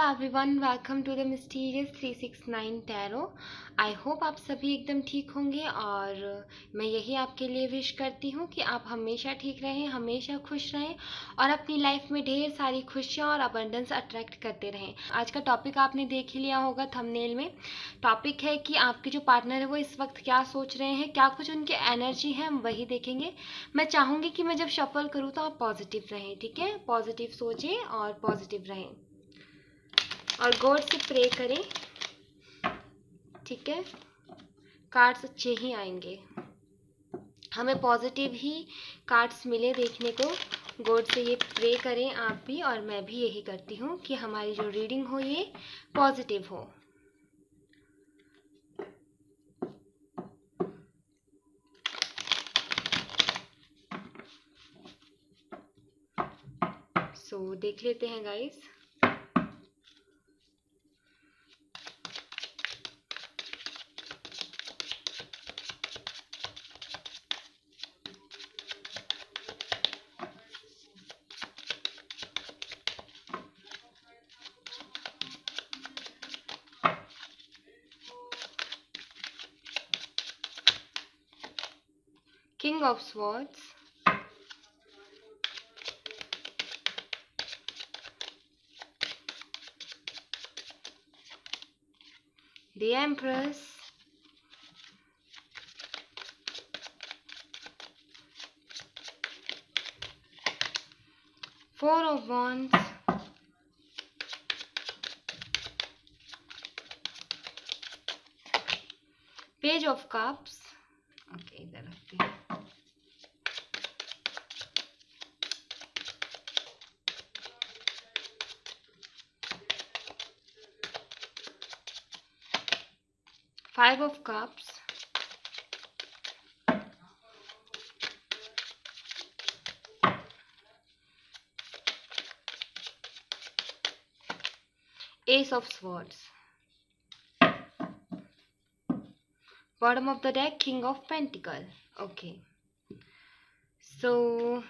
Everyone, welcome to the mysterious 369 tarot. I hope आप सभी एकदम ठीक होंगे और मैं यही आपके लिए विश करती हूँ कि आप हमेशा ठीक रहें, हमेशा खुश रहें और अपनी लाइफ में ढेर सारी खुशियाँ और अबंडेंस अट्रैक्ट करते रहें। आज का टॉपिक आपने देख ही लिया होगा थंबनेल में। टॉपिक है कि आपके जो पार्टनर है वो इस वक्त क्या सोच रहे हैं, क्या कुछ उनकी एनर्जी है, हम वही देखेंगे। मैं चाहूँगी कि मैं जब शफल करूँ तो आप पॉजिटिव रहें, ठीक है? पॉजिटिव सोचें और पॉजिटिव रहें और गॉड से प्रे करें, ठीक है? कार्ड्स अच्छे ही आएंगे, हमें पॉजिटिव ही कार्ड्स मिले देखने को। गॉड से ये प्रे करें आप भी, और मैं भी यही करती हूँ कि हमारी जो रीडिंग हो ये पॉजिटिव हो। सो देख लेते हैं guys. King of swords, the empress, four of wands, page of cups, okay इधर रखते हैं, five of cups, ace of swords, bottom of the deck king of pentacle. Okay, so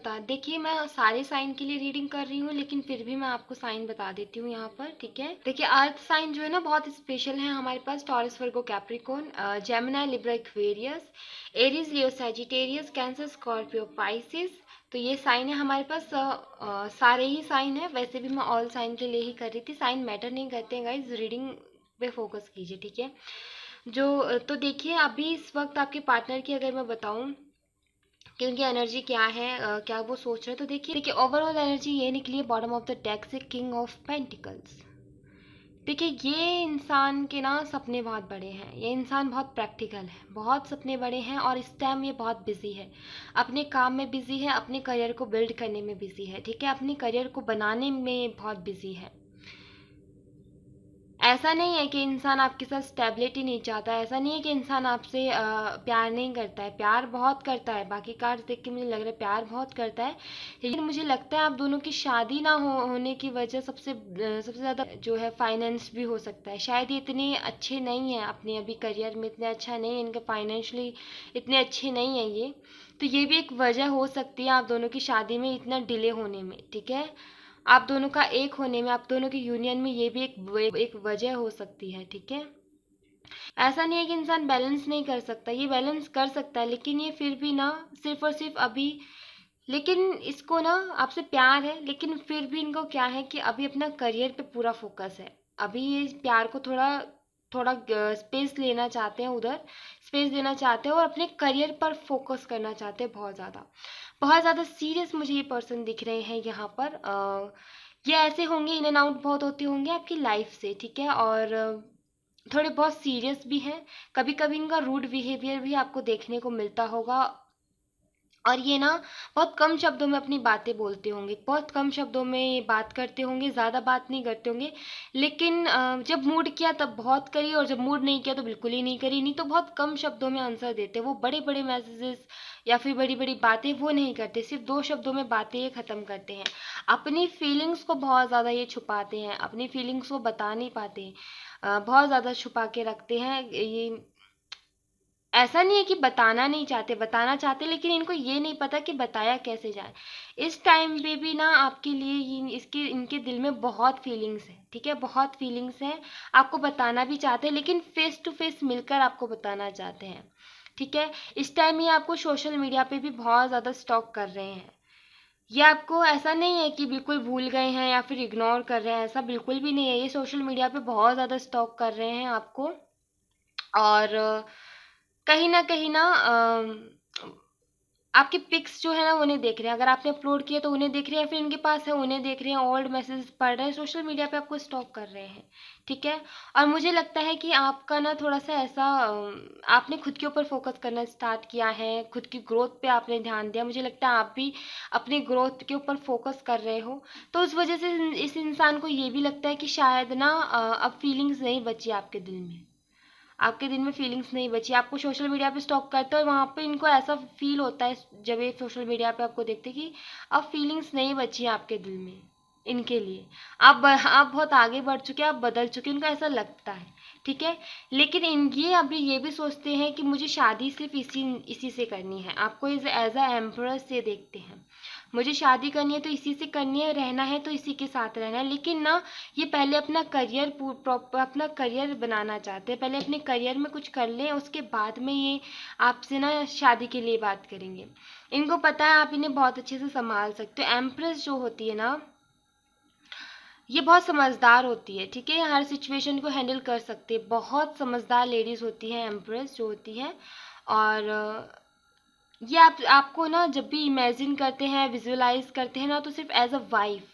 देखिए, मैं सारे साइन के लिए रीडिंग कर रही हूँ, लेकिन फिर भी मैं आपको साइन बता देती हूँ यहाँ पर, ठीक है? देखिए, अर्थ साइन जो है ना बहुत स्पेशल है हमारे पास। Taurus, Virgo, Capricorn, Gemini, Libra, Aquarius, Aries, Leo, Sagittarius, Cancer, Scorpio, Pisces. तो ये साइन है हमारे पास। सारे ही साइन है। वैसे भी मैं ऑल साइन के लिए ही कर रही थी, साइन मैटर नहीं करते हैं गाइज, रीडिंग पे फोकस कीजिए, ठीक है? तो देखिए, अभी इस वक्त आपके पार्टनर की अगर मैं बताऊँ कि उनकी एनर्जी क्या है, क्या वो सोच रहे हैं, तो देखिए ओवरऑल एनर्जी ये निकली है बॉटम ऑफ द डेक से, किंग ऑफ पेंटिकल्स। देखिए, ये इंसान के ना सपने बहुत बड़े हैं, ये इंसान बहुत प्रैक्टिकल है, बहुत सपने बड़े हैं और इस टाइम ये बहुत बिजी है, अपने काम में बिजी है, अपने करियर को बिल्ड करने में बिजी है, ठीक है? अपने करियर को बनाने में बहुत बिजी है। ऐसा नहीं है कि इंसान आपके साथ स्टेबिलिटी नहीं चाहता है, ऐसा नहीं है कि इंसान आपसे प्यार नहीं करता है, प्यार बहुत करता है। बाकी कार्ड्स देख के मुझे लग रहा है प्यार बहुत करता है, लेकिन मुझे लगता है आप दोनों की शादी ना होने की वजह सबसे ज़्यादा जो है फाइनेंस भी हो सकता है। शायद ये इतने अच्छे नहीं है अपने अभी करियर में, इतने अच्छा नहीं है इनके फाइनेंशियली, इतने अच्छे नहीं है ये। तो ये भी एक वजह हो सकती है आप दोनों की शादी में इतना डिले होने में, ठीक है? आप दोनों का एक होने में, आप दोनों के यूनियन में ये भी एक वजह हो सकती है, ठीक है? ऐसा नहीं है कि इंसान बैलेंस नहीं कर सकता, ये बैलेंस कर सकता है, लेकिन ये फिर भी ना सिर्फ और सिर्फ अभी, लेकिन इसको ना आपसे प्यार है, लेकिन फिर भी इनको क्या है कि अभी अपना करियर पे पूरा फोकस है। अभी ये प्यार को थोड़ा थोड़ा स्पेस लेना चाहते हैं, उधर स्पेस देना चाहते हैं और अपने करियर पर फोकस करना चाहते हैं बहुत ज़्यादा सीरियस मुझे ये पर्सन दिख रहे हैं यहाँ पर। ये ऐसे होंगे, इन एंड आउट बहुत होते होंगे आपकी लाइफ से, ठीक है? और थोड़े बहुत सीरियस भी हैं, कभी कभी इनका रूड बिहेवियर भी आपको देखने को मिलता होगा। और ये ना बहुत कम शब्दों में अपनी बातें बोलते होंगे, बहुत कम शब्दों में बात करते होंगे, ज़्यादा बात नहीं करते होंगे, लेकिन जब मूड किया तब बहुत करी और जब मूड नहीं किया तो बिल्कुल ही नहीं करी। नहीं तो बहुत कम शब्दों में आंसर देते, वो बड़े बड़े मैसेजेस या फिर बड़ी बड़ी बातें वो नहीं करते, सिर्फ दो शब्दों में बातें ये ख़त्म करते हैं। अपनी फीलिंग्स को बहुत ज़्यादा ये छुपाते हैं, अपनी फीलिंग्स को बता नहीं पाते, बहुत ज़्यादा छुपा के रखते हैं ये। ऐसा नहीं है कि बताना नहीं चाहते, बताना चाहते, लेकिन इनको ये नहीं पता कि बताया कैसे जाए। इस टाइम पे भी ना आपके लिए इसके इनके दिल में बहुत फीलिंग्स है, ठीक है, बहुत फीलिंग्स हैं। आपको बताना भी चाहते हैं, लेकिन फेस टू फेस मिलकर आपको बताना चाहते हैं, ठीक है। इस टाइम ये आपको सोशल मीडिया पे भी बहुत ज़्यादा स्टॉक कर रहे हैं। ये आपको ऐसा नहीं है कि बिल्कुल भूल गए हैं या फिर इग्नोर कर रहे हैं, ऐसा बिल्कुल भी नहीं है। ये सोशल मीडिया पे बहुत ज़्यादा स्टॉक कर रहे हैं आपको। और कहीं ना आपके पिक्स जो है ना उन्हें देख रहे हैं। अगर आपने अपलोड किया तो उन्हें देख रहे हैं, फिर इनके पास है उन्हें देख रहे हैं, ओल्ड मैसेज पढ़ रहे हैं, सोशल मीडिया पे आपको स्टॉक कर रहे हैं, ठीक है। और मुझे लगता है कि आपका ना थोड़ा सा ऐसा आपने खुद के ऊपर फोकस करना स्टार्ट किया है, खुद की ग्रोथ पे आपने ध्यान दिया। मुझे लगता है आप भी अपनी ग्रोथ के ऊपर फोकस कर रहे हो, तो उस वजह से इस इंसान को ये भी लगता है कि शायद ना अब फीलिंग्स नहीं बची आपके दिल में, आपके दिल में फीलिंग्स नहीं बची। आपको सोशल मीडिया पे स्टॉक करते हो और वहाँ पे इनको ऐसा फील होता है जब ये सोशल मीडिया पे आपको देखते हैं कि अब फीलिंग्स नहीं बची आपके दिल में इनके लिए। आप बहुत आगे बढ़ चुके हैं, आप बदल चुके हैं, इनको ऐसा लगता है, ठीक है। लेकिन इन ये अभी ये भी सोचते हैं कि मुझे शादी सिर्फ इसी से करनी है। आपको एज अ एम्प्रेस से देखते हैं, मुझे शादी करनी है तो इसी से करनी है, रहना है तो इसी के साथ रहना है। लेकिन ना ये पहले अपना करियर प्रॉपर अपना करियर बनाना चाहते हैं, पहले अपने करियर में कुछ कर लें, उसके बाद में ये आपसे ना शादी के लिए बात करेंगे। इनको पता है आप इन्हें बहुत अच्छे से संभाल सकते हो। एम्प्रेस जो होती है ना ये बहुत समझदार होती है, ठीक है, हर सिचुएशन को हैंडल कर सकती है, बहुत समझदार लेडीज होती है एम्प्रेस जो होती है। और ये आपको ना जब भी इमेजिन करते हैं, विजुअलाइज करते हैं ना, तो सिर्फ एज अ वाइफ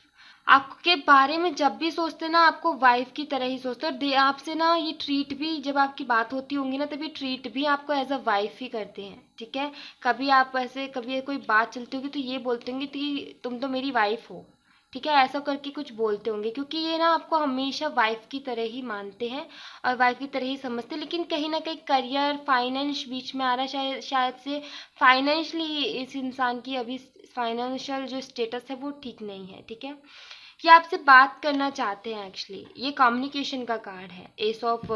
आपके बारे में जब भी सोचते हैं ना, आपको वाइफ की तरह ही सोचते हैं। और आपसे ना ये ट्रीट भी, जब आपकी बात होती होंगी ना, तभी ट्रीट भी आपको एज अ वाइफ ही करते हैं, ठीक है। कभी आप ऐसे कभी कोई बात चलती होगी तो ये बोलते होंगे कि तुम तो मेरी वाइफ हो, ठीक है, ऐसा करके कुछ बोलते होंगे, क्योंकि ये ना आपको हमेशा वाइफ की तरह ही मानते हैं और वाइफ की तरह ही समझते हैं। लेकिन कहीं ना कहीं करियर फाइनेंस बीच में आ रहा है, शायद से फाइनेंशियली इस इंसान की अभी फाइनेंशियल जो स्टेटस है वो ठीक नहीं है, ठीक है। ये आपसे बात करना चाहते हैं एक्चुअली। ये कम्युनिकेशन का कार्ड है, एस ऑफ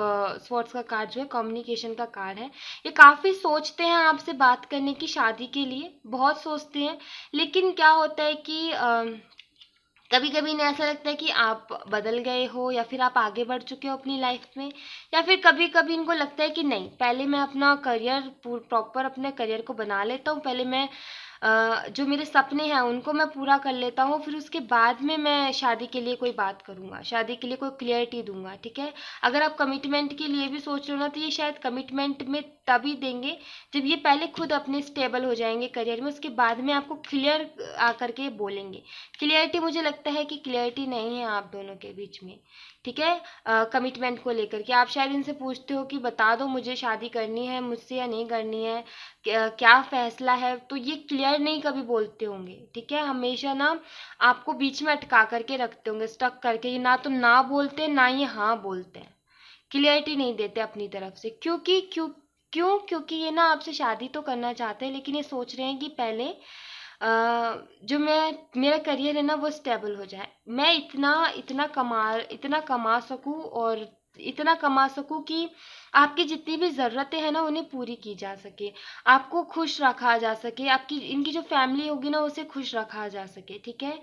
स्वॉर्ड्स का कार्ड जो है कम्युनिकेशन का कार्ड है। ये काफ़ी सोचते हैं आपसे बात करने की, शादी के लिए बहुत सोचते हैं। लेकिन क्या होता है कि कभी कभी इन्हें ऐसा लगता है कि आप बदल गए हो या फिर आप आगे बढ़ चुके हो अपनी लाइफ में। या फिर कभी कभी इनको लगता है कि नहीं, पहले मैं अपना करियर प्रॉपर अपने करियर को बना लेता हूँ, पहले मैं जो मेरे सपने हैं उनको मैं पूरा कर लेता हूँ, फिर उसके बाद में मैं शादी के लिए कोई बात करूँगा, शादी के लिए कोई क्लियरिटी दूंगा, ठीक है। अगर आप कमिटमेंट के लिए भी सोच रहे हो ना, तो ये शायद कमिटमेंट में तभी देंगे जब ये पहले खुद अपने स्टेबल हो जाएंगे करियर में, उसके बाद में आपको क्लियर आकर के बोलेंगे। क्लियरिटी, मुझे लगता है कि क्लियरिटी नहीं है आप दोनों के बीच में, ठीक है। कमिटमेंट को लेकर के आप शायद इनसे पूछते हो कि बता दो मुझे शादी करनी है मुझसे या नहीं करनी है, क्या फैसला है, तो ये क्लियर नहीं कभी बोलते होंगे, ठीक है। हमेशा ना आपको बीच में अटका करके रखते होंगे, स्टक करके, ये ना तो ना बोलते ना ये हाँ बोलते हैं, क्लियरिटी नहीं देते अपनी तरफ से। क्योंकि ये ना आपसे शादी तो करना चाहते हैं, लेकिन ये सोच रहे हैं कि पहले जो मेरा करियर है ना वो स्टेबल हो जाए, मैं इतना कमा सकूं, और इतना कमा सकूं कि आपकी जितनी भी ज़रूरतें हैं ना उन्हें पूरी की जा सके, आपको खुश रखा जा सके, आपकी इनकी जो फैमिली होगी ना उसे खुश रखा जा सके, ठीक है।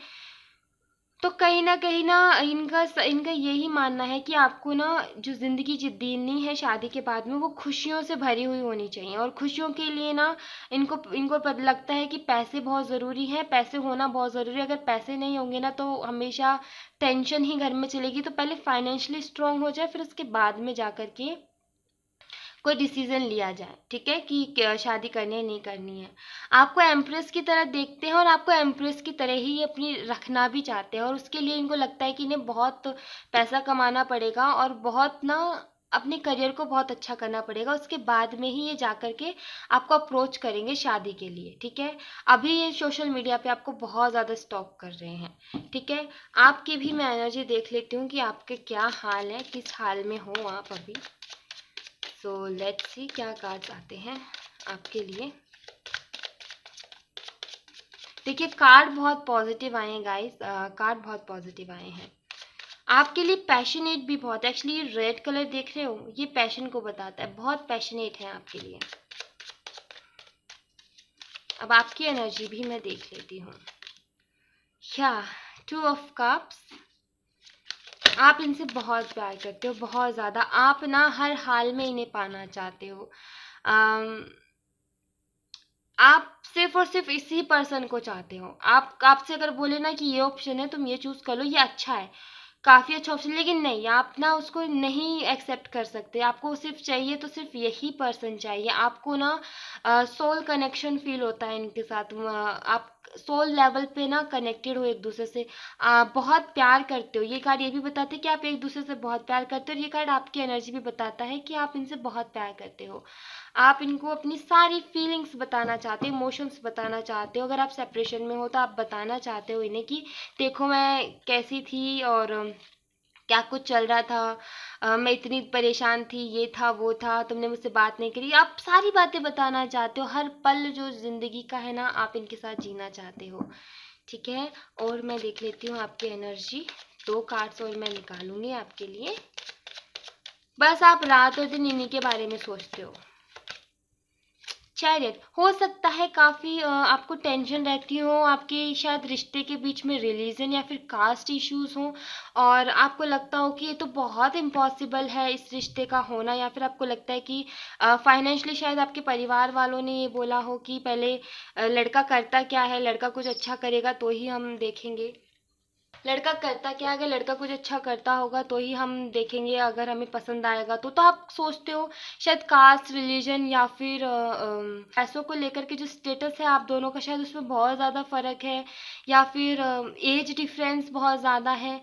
तो कहीं ना इनका यही मानना है कि आपको ना जो ज़िंदगी जीनी है शादी के बाद में, वो खुशियों से भरी हुई होनी चाहिए। और खुशियों के लिए ना इनको इनको लगता है कि पैसे बहुत ज़रूरी हैं, पैसे होना बहुत ज़रूरी है। अगर पैसे नहीं होंगे ना तो हमेशा टेंशन ही घर में चलेगी। तो पहले फाइनेंशियली स्ट्रांग हो जाए, फिर उसके बाद में जा कर के कोई डिसीजन लिया जाए, ठीक है, कि शादी करनी है नहीं करनी है। आपको एम्प्रेस की तरह देखते हैं और आपको एम्प्रेस की तरह ही अपनी रखना भी चाहते हैं। और उसके लिए इनको लगता है कि इन्हें बहुत पैसा कमाना पड़ेगा और बहुत ना अपने करियर को बहुत अच्छा करना पड़ेगा, उसके बाद में ही ये जा कर के आपको अप्रोच करेंगे शादी के लिए, ठीक है। अभी ये सोशल मीडिया पे आपको बहुत ज़्यादा स्टॉक कर रहे हैं, ठीक है। आपकी भी मैं एनर्जी देख लेती हूँ कि आपके क्या हाल है, किस हाल में हो आप अभी। सो लेट्स सी क्या कार्ड्स आते हैं आपके लिए। देखिए कार्ड बहुत पॉजिटिव आए हैं गाइस, कार्ड बहुत पॉजिटिव आए हैं आपके लिए। पैशनेट भी बहुत, एक्चुअली ये रेड कलर देख रहे हो, ये पैशन को बताता है, बहुत पैशनेट है आपके लिए। अब आपकी एनर्जी भी मैं देख लेती हूँ। या 2 ऑफ कप्स, आप इनसे बहुत प्यार करते हो, बहुत ज़्यादा। आप ना हर हाल में इन्हें पाना चाहते हो। आप सिर्फ और सिर्फ इसी पर्सन को चाहते हो। आप आपसे अगर बोले ना कि ये ऑप्शन है, तुम ये चूज कर लो, ये अच्छा है, काफी अच्छा ऑप्शन, लेकिन नहीं, आप ना उसको नहीं एक्सेप्ट कर सकते। आपको सिर्फ चाहिए तो सिर्फ यही पर्सन चाहिए। आपको ना सोल कनेक्शन फील होता है इनके साथ। आप सोल लेवल पे ना कनेक्टेड हो एक दूसरे से, बहुत प्यार करते हो। ये कार्ड ये भी बताते हैं कि आप एक दूसरे से बहुत प्यार करते हो, और ये कार्ड आपकी एनर्जी भी बताता है कि आप इनसे बहुत प्यार करते हो। आप इनको अपनी सारी फीलिंग्स बताना चाहते हो, इमोशंस बताना चाहते हो। अगर आप सेपरेशन में हो तो आप बताना चाहते हो इन्हें कि देखो मैं कैसी थी, और क्या कुछ चल रहा था, मैं इतनी परेशान थी, ये था वो था, तुमने मुझसे बात नहीं करी। आप सारी बातें बताना चाहते हो। हर पल जो जिंदगी का है ना, आप इनके साथ जीना चाहते हो। ठीक है, और मैं देख लेती हूँ आपकी एनर्जी। 2 कार्ड्स और मैं निकालूंगी आपके लिए। बस आप रात और दिन इन्हीं के बारे में सोचते हो। चैरियट, हो सकता है काफ़ी आपको टेंशन रहती हो, आपके शायद रिश्ते के बीच में रिलीजन या फिर कास्ट इश्यूज हो, और आपको लगता हो कि ये तो बहुत इम्पॉसिबल है इस रिश्ते का होना, या फिर आपको लगता है कि फाइनेंशियली शायद आपके परिवार वालों ने ये बोला हो कि पहले लड़का करता क्या है, लड़का कुछ अच्छा करेगा तो ही हम देखेंगे। लड़का करता क्या है, अगर लड़का कुछ अच्छा करता होगा तो ही हम देखेंगे, अगर हमें पसंद आएगा तो आप सोचते हो शायद कास्ट, रिलीजन, या फिर पैसों को लेकर के जो स्टेटस है आप दोनों का, शायद उसमें बहुत ज़्यादा फर्क है, या फिर एज डिफरेंस बहुत ज़्यादा है।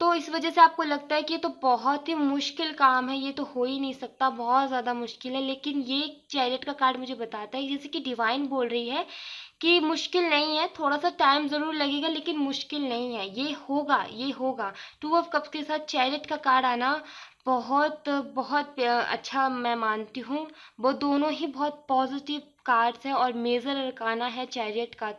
तो इस वजह से आपको लगता है कि ये तो बहुत ही मुश्किल काम है, ये तो हो ही नहीं सकता, बहुत ज़्यादा मुश्किल है। लेकिन ये चैरियट का कार्ड मुझे बताता है जैसे कि डिवाइन बोल रही है कि मुश्किल नहीं है, थोड़ा सा टाइम ज़रूर लगेगा लेकिन मुश्किल नहीं है, ये होगा, ये होगा। 2 ऑफ कप्स के साथ चैरियट का कार्ड आना बहुत बहुत अच्छा मैं मानती हूँ। वो दोनों ही बहुत पॉजिटिव कार्ड्स हैं, और मेजर अरकाना है चैरियट का।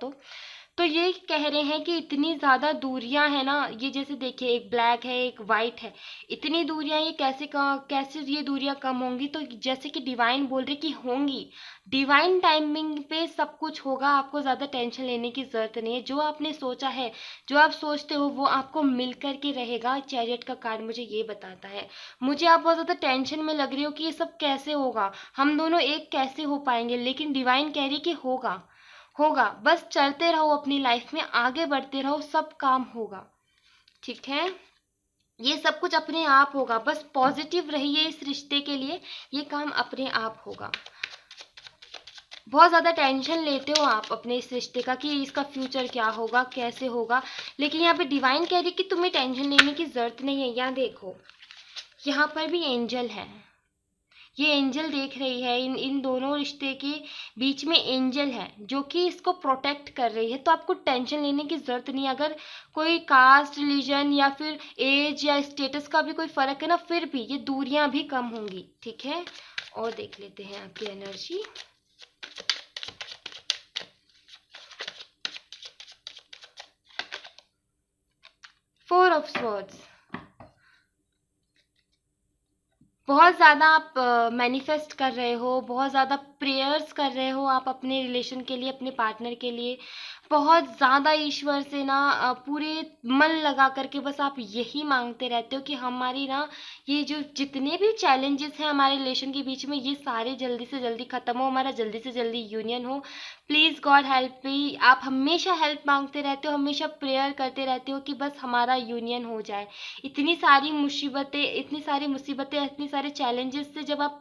तो ये कह रहे हैं कि इतनी ज़्यादा दूरियां हैं ना, ये जैसे देखिए एक ब्लैक है एक वाइट है, इतनी दूरियां, ये कैसे ये दूरियां कम होंगी? तो जैसे कि डिवाइन बोल रहे कि होंगी, डिवाइन टाइमिंग पे सब कुछ होगा। आपको ज़्यादा टेंशन लेने की ज़रूरत नहीं है। जो आपने सोचा है, जो आप सोचते हो, वो आपको मिल कर के रहेगा। चैरियट का कार्ड मुझे ये बताता है। मुझे आप बहुत ज़्यादा टेंशन में लग रही हो कि ये सब कैसे होगा, हम दोनों एक कैसे हो पाएंगे, लेकिन डिवाइन कह रही कि होगा, होगा। बस चलते रहो अपनी लाइफ में, आगे बढ़ते रहो, सब काम होगा। ठीक है, ये सब कुछ अपने आप होगा। बस पॉजिटिव रहिए इस रिश्ते के लिए, ये काम अपने आप होगा। बहुत ज़्यादा टेंशन लेते हो आप अपने इस रिश्ते का कि इसका फ्यूचर क्या होगा, कैसे होगा, लेकिन यहाँ पे डिवाइन कह रही कि तुम्हें टेंशन लेने की ज़रूरत नहीं है। यहाँ देखो, यहाँ पर भी एंजल है, ये एंजल देख रही है, इन इन दोनों रिश्ते के बीच में एंजल है जो कि इसको प्रोटेक्ट कर रही है। तो आपको टेंशन लेने की ज़रूरत नहीं है। अगर कोई कास्ट, रिलीजन या फिर एज या स्टेटस का भी कोई फ़र्क है ना, फिर भी ये दूरियां भी कम होंगी। ठीक है, और देख लेते हैं आपकी एनर्जी। फोर ऑफ स्वॉर्ड्स, बहुत ज़्यादा आप मैनिफेस्ट कर रहे हो, बहुत ज़्यादा प्रेयर्स कर रहे हो आप अपने रिलेशन के लिए, अपने पार्टनर के लिए। बहुत ज़्यादा ईश्वर से ना पूरे मन लगा करके बस आप यही मांगते रहते हो कि हमारी ना ये जो जितने भी चैलेंजेस हैं हमारे रिलेशन के बीच में, ये सारे जल्दी से जल्दी ख़त्म हो, हमारा जल्दी से जल्दी यूनियन हो। Please God help me. आप हमेशा हेल्प मांगते रहते हो, हमेशा प्रेयर करते रहते हो कि बस हमारा यूनियन हो जाए। इतनी सारी मुसीबतें, इतनी सारे चैलेंजेस से जब आप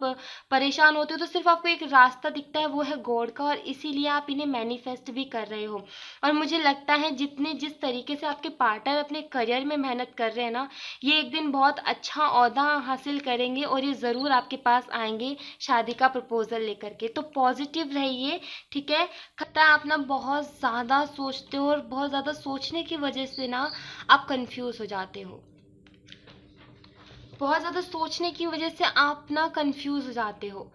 परेशान होते हो तो सिर्फ आपको एक रास्ता दिखता है, वो है गॉड का, और इसीलिए आप इन्हें मैनिफेस्ट भी कर रहे हो। और मुझे लगता है जिस तरीके से आपके पार्टनर अपने करियर में मेहनत कर रहे हैं ना, ये एक दिन बहुत अच्छा ओहदा हासिल करेंगे, और ये ज़रूर आपके पास आएंगे शादी का प्रपोजल लेकर के। तो पॉजिटिव रहिए। ठीक है, खता आप ना बहुत ज़्यादा सोचते हो, और बहुत ज़्यादा सोचने की वजह से ना आप कंफ्यूज हो जाते हो। बहुत ज़्यादा सोचने की वजह से आप ना कंफ्यूज हो जाते हो।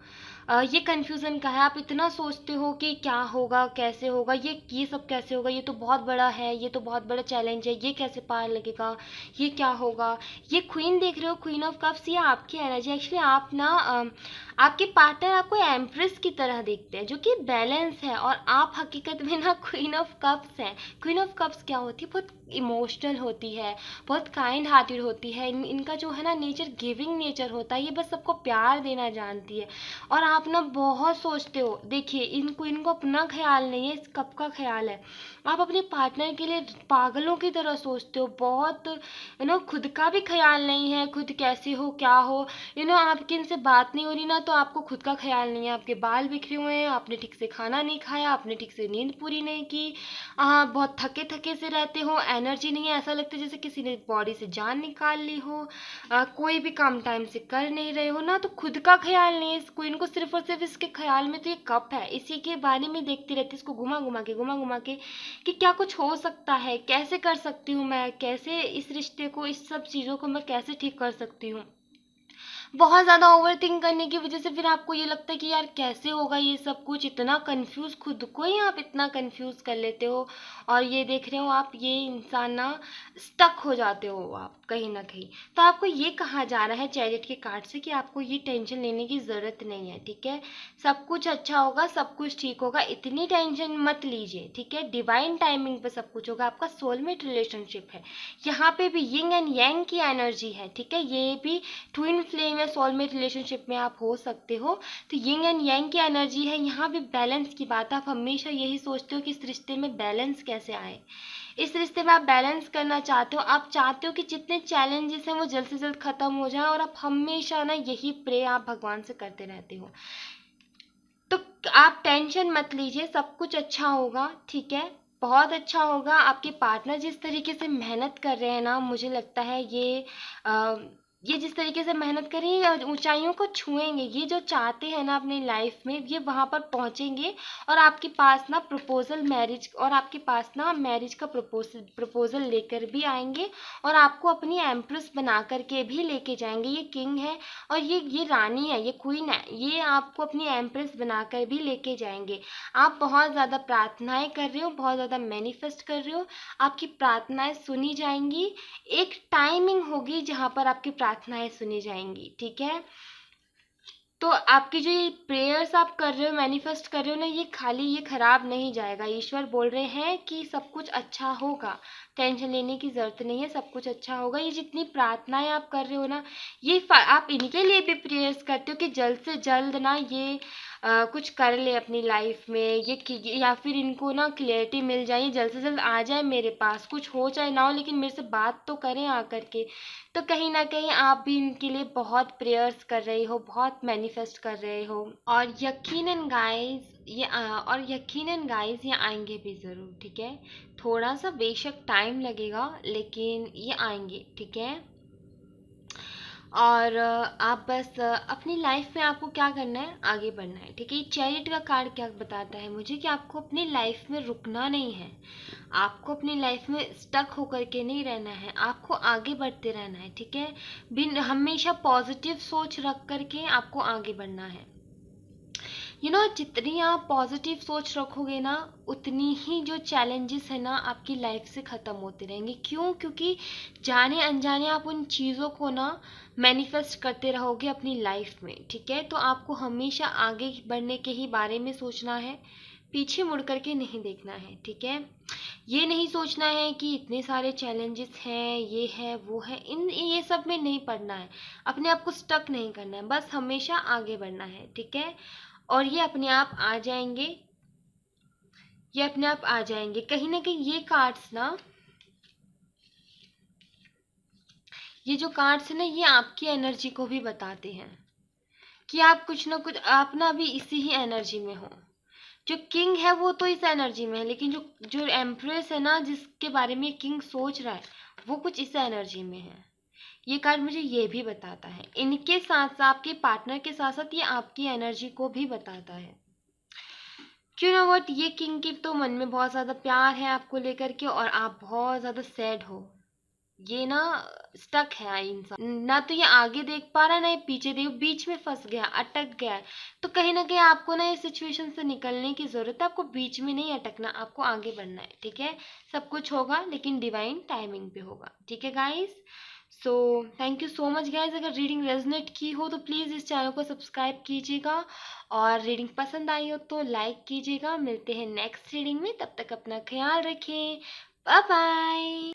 ये कन्फ्यूज़न का है। आप इतना सोचते हो कि क्या होगा, कैसे होगा, ये सब कैसे होगा, ये तो बहुत बड़ा है, ये तो बहुत बड़ा चैलेंज है, ये कैसे पार लगेगा, ये क्या होगा। ये क्वीन देख रहे हो, क्वीन ऑफ कप्स, ये आपकी एनर्जी। एक्चुअली आप ना आपके पार्टनर आपको एम्प्रेस की तरह देखते हैं, जो कि बैलेंस है, और आप हकीकत में ना क्वीन ऑफ कप्स हैं। क्वीन ऑफ कप्स क्या होती है? बहुत इमोशनल होती है, बहुत काइंड हार्टेड होती है। इनका जो है ना नेचर, गिविंग नेचर होता है। ये बस सबको प्यार देना जानती है। और आप ना बहुत सोचते हो। देखिए, इनको अपना ख्याल नहीं है, इस कप का ख्याल है। आप अपने पार्टनर के लिए पागलों की तरह सोचते हो, बहुत खुद का भी ख्याल नहीं है, खुद कैसे हो, क्या हो। आपकी इनसे बात नहीं हो रही ना, तो आपको खुद का ख्याल नहीं है। आपके बाल बिखरे हुए हैं, आपने ठीक से खाना नहीं खाया, आपने ठीक से नींद पूरी नहीं की, बहुत थके थके से रहते हो, एनर्जी नहीं है, ऐसा लगता है जैसे किसी ने बॉडी से जान निकाल ली हो। कोई भी काम टाइम से कर नहीं रहे हो ना, तो खुद का ख्याल नहीं है इसको। इनको सिर्फ और सिर्फ इसके ख्याल में तो ये कप है, इसी के बारे में देखती रहती है, इसको घुमा घुमा के कि क्या कुछ हो सकता है, कैसे कर सकती हूँ मैं, कैसे इस रिश्ते को, इस सब चीज़ों को मैं कैसे ठीक कर सकती हूँ। बहुत ज़्यादा ओवरथिंक करने की वजह से फिर आपको ये लगता है कि यार कैसे होगा ये सब कुछ। इतना कंफ्यूज, खुद को ही आप इतना कंफ्यूज कर लेते हो। और ये देख रहे हो आप, ये इंसान ना स्टक हो जाते हो आप कहीं ना कहीं। तो आपको ये कहा जा रहा है चैरियट के कार्ड से कि आपको ये टेंशन लेने की ज़रूरत नहीं है, ठीक है। सब कुछ अच्छा होगा, सब कुछ ठीक होगा, इतनी टेंशन मत लीजिए, ठीक है। डिवाइन टाइमिंग पे सब कुछ होगा। आपका सोलमेट रिलेशनशिप है, यहाँ पे भी यिंग एंड यांग की एनर्जी है, ठीक है। ये भी ट्विन फ्लेम या सोलमेट रिलेशनशिप में आप हो सकते हो। तो यिंग एंड यांग की एनर्जी है, यहाँ भी बैलेंस की बात। आप हमेशा यही सोचते हो कि इस रिश्ते में बैलेंस कैसे आए। इस रिश्ते में आप बैलेंस करना चाहते हो। आप चाहते हो कि जितने चैलेंजेस हैं वो जल्द से जल्द खत्म हो जाए, और आप हमेशा ना यही प्रे आप भगवान से करते रहते हो। तो आप टेंशन मत लीजिए, सब कुछ अच्छा होगा, ठीक है। बहुत अच्छा होगा। आपके पार्टनर जिस तरीके से मेहनत कर रहे हैं ना, मुझे लगता है ये जिस तरीके से मेहनत करेंगे ऊंचाइयों को छुएंगे। ये जो चाहते हैं ना अपनी लाइफ में, ये वहां पर पहुंचेंगे। और आपके पास ना प्रपोजल मैरिज, और आपके पास ना मैरिज का प्रपोजल लेकर भी आएंगे, और आपको अपनी एम्प्रेस बना करके भी लेके जाएंगे। ये किंग है, और ये रानी है, ये क्वीन है, ये आपको अपनी एम्प्रेस बनाकर भी लेके जाएंगे। आप बहुत ज़्यादा प्रार्थनाएं कर रहे हो, बहुत ज़्यादा मैनिफेस्ट कर रहे हो। आपकी प्रार्थनाएं सुनी जाएंगी। एक टाइमिंग होगी जहाँ पर आपकी प्रार्थनाएं सुनी जाएंगी, ठीक है। तो आपकी जो ये प्रेयर्स आप कर रहे हो, मैनिफेस्ट कर रहे हो ना, ये खाली ये खराब नहीं जाएगा। ईश्वर बोल रहे हैं कि सब कुछ अच्छा होगा, टेंशन लेने की जरूरत नहीं है, सब कुछ अच्छा होगा। ये जितनी प्रार्थनाएं आप कर रहे हो ना, ये आप इनके लिए भी प्रेयर्स करते हो कि जल्द से जल्द ना ये कुछ कर ले अपनी लाइफ में, या फिर इनको ना क्लियरिटी मिल जाए, जल्द से जल्द आ जाए मेरे पास। कुछ हो चाहे ना हो, लेकिन मेरे से बात तो करें आकर के। तो कहीं ना कहीं आप भी इनके लिए बहुत प्रेयर्स कर रहे हो, बहुत मैनिफेस्ट कर रहे हो। और यकीनन गाइस ये आएंगे भी ज़रूर, ठीक है। थोड़ा सा बेशक टाइम लगेगा, लेकिन ये आएंगे, ठीक है। और आप बस अपनी लाइफ में आपको क्या करना है, आगे बढ़ना है, ठीक है। ये चैरिट का कार्ड क्या बताता है मुझे, कि आपको अपनी लाइफ में रुकना नहीं है। आपको अपनी लाइफ में स्टक होकर के नहीं रहना है, आपको आगे बढ़ते रहना है, ठीक है। बिन हमेशा पॉजिटिव सोच रख करके आपको आगे बढ़ना है। जितनी आप पॉजिटिव सोच रखोगे ना, उतनी ही जो चैलेंजेस है ना आपकी लाइफ से ख़त्म होते रहेंगे। क्यों? क्योंकि जाने अनजाने आप उन चीज़ों को ना मैनिफेस्ट करते रहोगे अपनी लाइफ में, ठीक है। तो आपको हमेशा आगे बढ़ने के ही बारे में सोचना है, पीछे मुड़ करके नहीं देखना है, ठीक है। ये नहीं सोचना है कि इतने सारे चैलेंजेस हैं, ये है वो है, ये सब में नहीं पड़ना है। अपने आप को स्टक नहीं करना है, बस हमेशा आगे बढ़ना है, ठीक है। और ये अपने आप आ जाएंगे, ये अपने आप आ जाएंगे। कहीं ना कहीं ये कार्ड्स ना, ये जो कार्ड्स है ना, ये आपकी एनर्जी को भी बताते हैं कि आप कुछ ना कुछ, आप ना अभी इसी ही एनर्जी में हो। जो किंग है वो तो इस एनर्जी में है, लेकिन जो जो एम्प्रेस है ना, जिसके बारे में किंग सोच रहा है, वो कुछ इस एनर्जी में है। ये कार्ड मुझे ये भी बताता है। इनके साथ साथ, आपके पार्टनर के साथ साथ, ये आपकी एनर्जी को भी बताता है। क्यों ना वट, ये किंग की तो मन में बहुत ज़्यादा प्यार है आपको लेकर के, और आप बहुत ज़्यादा सैड हो, ये ना स्टक है इंसान, ना तो ये आगे देख पा रहा है ना ये पीछे देख, बीच में फंस गया, अटक गया है। तो कहीं ना कहीं आपको ना इस सिचुएशन से निकलने की जरूरत है, आपको बीच में नहीं अटकना, आपको आगे बढ़ना है, ठीक है। सब कुछ होगा लेकिन डिवाइन टाइमिंग पे होगा, ठीक है guys. So thank you so much guys. अगर रीडिंग रेजनेट की हो तो प्लीज़ इस चैनल को सब्सक्राइब कीजिएगा, और रीडिंग पसंद आई हो तो लाइक कीजिएगा। मिलते हैं नेक्स्ट रीडिंग में, तब तक अपना ख्याल रखें। Bye bye.